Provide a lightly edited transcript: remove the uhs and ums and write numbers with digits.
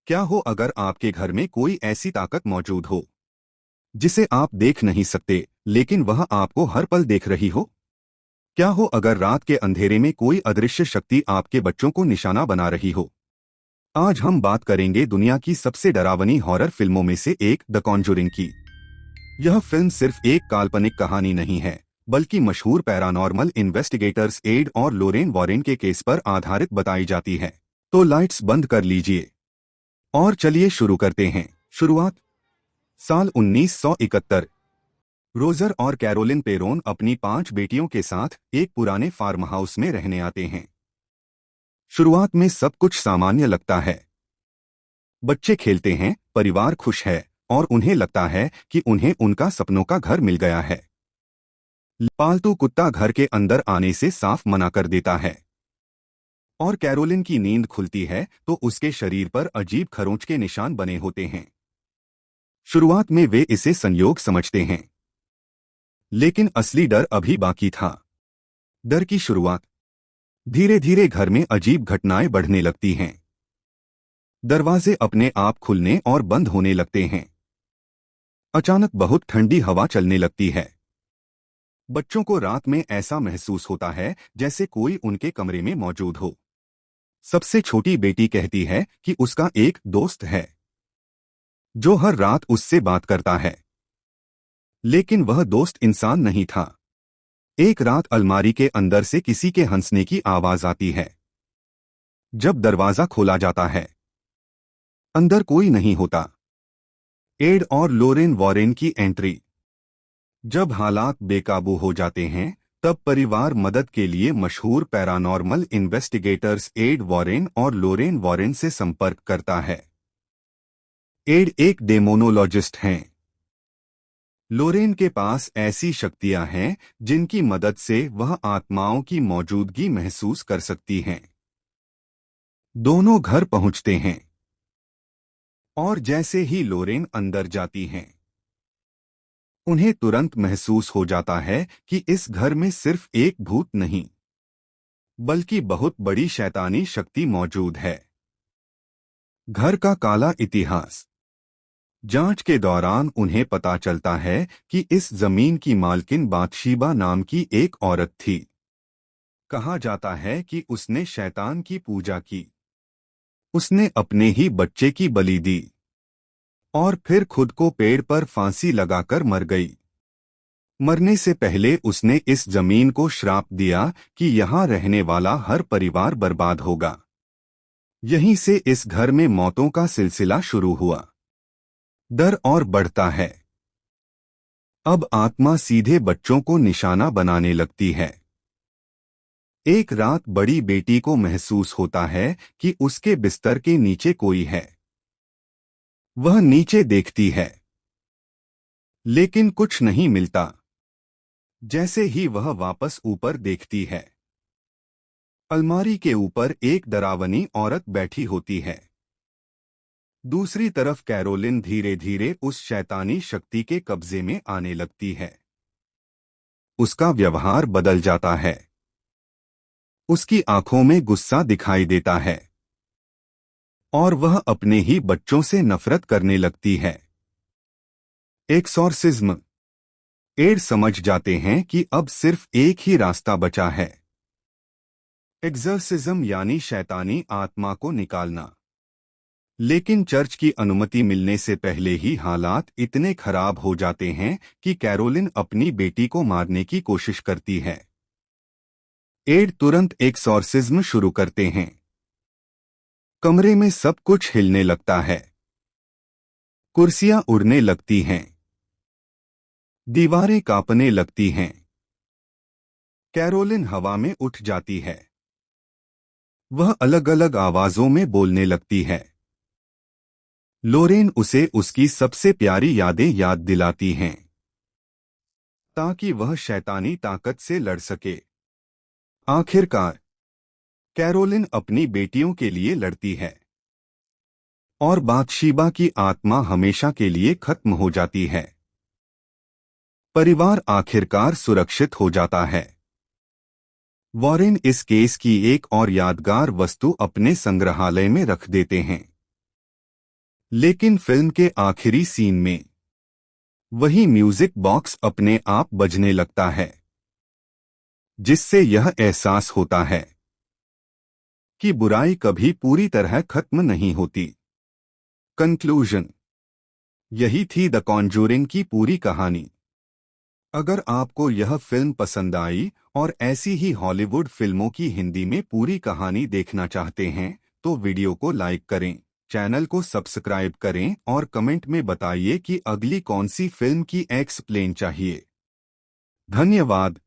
क्या हो अगर आपके घर में कोई ऐसी ताकत मौजूद हो जिसे आप देख नहीं सकते लेकिन वह आपको हर पल देख रही हो। क्या हो अगर रात के अंधेरे में कोई अदृश्य शक्ति आपके बच्चों को निशाना बना रही हो। आज हम बात करेंगे दुनिया की सबसे डरावनी हॉरर फिल्मों में से एक द कॉन्जुरिंग की। यह फिल्म सिर्फ एक काल्पनिक कहानी नहीं है बल्कि मशहूर पैरानॉर्मल इन्वेस्टिगेटर्स एड और लोरेन वॉरेन के केस पर आधारित बताई जाती है। तो लाइट्स बंद कर लीजिए और चलिए शुरू करते हैं। शुरुआत साल 1971। रोजर और कैरोलिन पेरोन अपनी 5 बेटियों के साथ एक पुराने फार्म हाउस में रहने आते हैं। शुरुआत में सब कुछ सामान्य लगता है। बच्चे खेलते हैं, परिवार खुश है और उन्हें लगता है कि उन्हें उनका सपनों का घर मिल गया है। पालतू कुत्ता घर के अंदर आने से साफ मना कर देता है और कैरोलिन की नींद खुलती है तो उसके शरीर पर अजीब खरोंच के निशान बने होते हैं। शुरुआत में वे इसे संयोग समझते हैं लेकिन असली डर अभी बाकी था। डर की शुरुआत धीरे धीरे घर में अजीब घटनाएं बढ़ने लगती हैं। दरवाजे अपने आप खुलने और बंद होने लगते हैं। अचानक बहुत ठंडी हवा चलने लगती है। बच्चों को रात में ऐसा महसूस होता है जैसे कोई उनके कमरे में मौजूद हो। सबसे छोटी बेटी कहती है कि उसका एक दोस्त है जो हर रात उससे बात करता है, लेकिन वह दोस्त इंसान नहीं था। एक रात अलमारी के अंदर से किसी के हंसने की आवाज आती है। जब दरवाजा खोला जाता है, अंदर कोई नहीं होता। एड और लोरेन वॉरेन की एंट्री। जब हालात बेकाबू हो जाते हैं, तब परिवार मदद के लिए मशहूर पैरानॉर्मल इन्वेस्टिगेटर्स एड वॉरेन और लोरेन वॉरेन से संपर्क करता है। एड एक डेमोनोलॉजिस्ट हैं। लोरेन के पास ऐसी शक्तियां हैं जिनकी मदद से वह आत्माओं की मौजूदगी महसूस कर सकती हैं। दोनों घर पहुंचते हैं और जैसे ही लोरेन अंदर जाती हैं, उन्हें तुरंत महसूस हो जाता है कि इस घर में सिर्फ एक भूत नहीं बल्कि बहुत बड़ी शैतानी शक्ति मौजूद है। घर का काला इतिहास। जांच के दौरान उन्हें पता चलता है कि इस जमीन की मालकिन बातशीबा नाम की एक औरत थी। कहा जाता है कि उसने शैतान की पूजा की। उसने अपने ही बच्चे की बलि दी और फिर खुद को पेड़ पर फांसी लगाकर मर गई। मरने से पहले उसने इस जमीन को श्राप दिया कि यहाँ रहने वाला हर परिवार बर्बाद होगा। यहीं से इस घर में मौतों का सिलसिला शुरू हुआ। डर और बढ़ता है। अब आत्मा सीधे बच्चों को निशाना बनाने लगती है। एक रात बड़ी बेटी को महसूस होता है कि उसके बिस्तर के नीचे कोई है। वह नीचे देखती है लेकिन कुछ नहीं मिलता। जैसे ही वह वापस ऊपर देखती है, अलमारी के ऊपर एक डरावनी औरत बैठी होती है। दूसरी तरफ कैरोलिन धीरे धीरे उस शैतानी शक्ति के कब्जे में आने लगती है। उसका व्यवहार बदल जाता है। उसकी आंखों में गुस्सा दिखाई देता है और वह अपने ही बच्चों से नफरत करने लगती है। एक्सॉर्सिज्म। एड समझ जाते हैं कि अब सिर्फ एक ही रास्ता बचा है। एक्सॉर्सिज्म यानी शैतानी आत्मा को निकालना। लेकिन चर्च की अनुमति मिलने से पहले ही हालात इतने खराब हो जाते हैं कि कैरोलिन अपनी बेटी को मारने की कोशिश करती है। एड तुरंत एक्सॉर्सिज्म शुरू करते हैं। कमरे में सब कुछ हिलने लगता है। कुर्सियां उड़ने लगती हैं। दीवारें कांपने लगती हैं। कैरोलिन हवा में उठ जाती है। वह अलग अलग आवाजों में बोलने लगती है। लोरेन उसे उसकी सबसे प्यारी यादें याद दिलाती हैं ताकि वह शैतानी ताकत से लड़ सके। आखिरकार कैरोलिन अपनी बेटियों के लिए लड़ती है और बातशीबा की आत्मा हमेशा के लिए खत्म हो जाती है। परिवार आखिरकार सुरक्षित हो जाता है। वॉरेन इस केस की एक और यादगार वस्तु अपने संग्रहालय में रख देते हैं। लेकिन फिल्म के आखिरी सीन में वही म्यूजिक बॉक्स अपने आप बजने लगता है, जिससे यह एहसास होता है कि बुराई कभी पूरी तरह खत्म नहीं होती। कंक्लूजन। यही थी द कॉन्जूरिंग की पूरी कहानी। अगर आपको यह फिल्म पसंद आई और ऐसी ही हॉलीवुड फिल्मों की हिंदी में पूरी कहानी देखना चाहते हैं तो वीडियो को लाइक करें, चैनल को सब्सक्राइब करें और कमेंट में बताइए कि अगली कौन सी फिल्म की एक्सप्लेन चाहिए। धन्यवाद।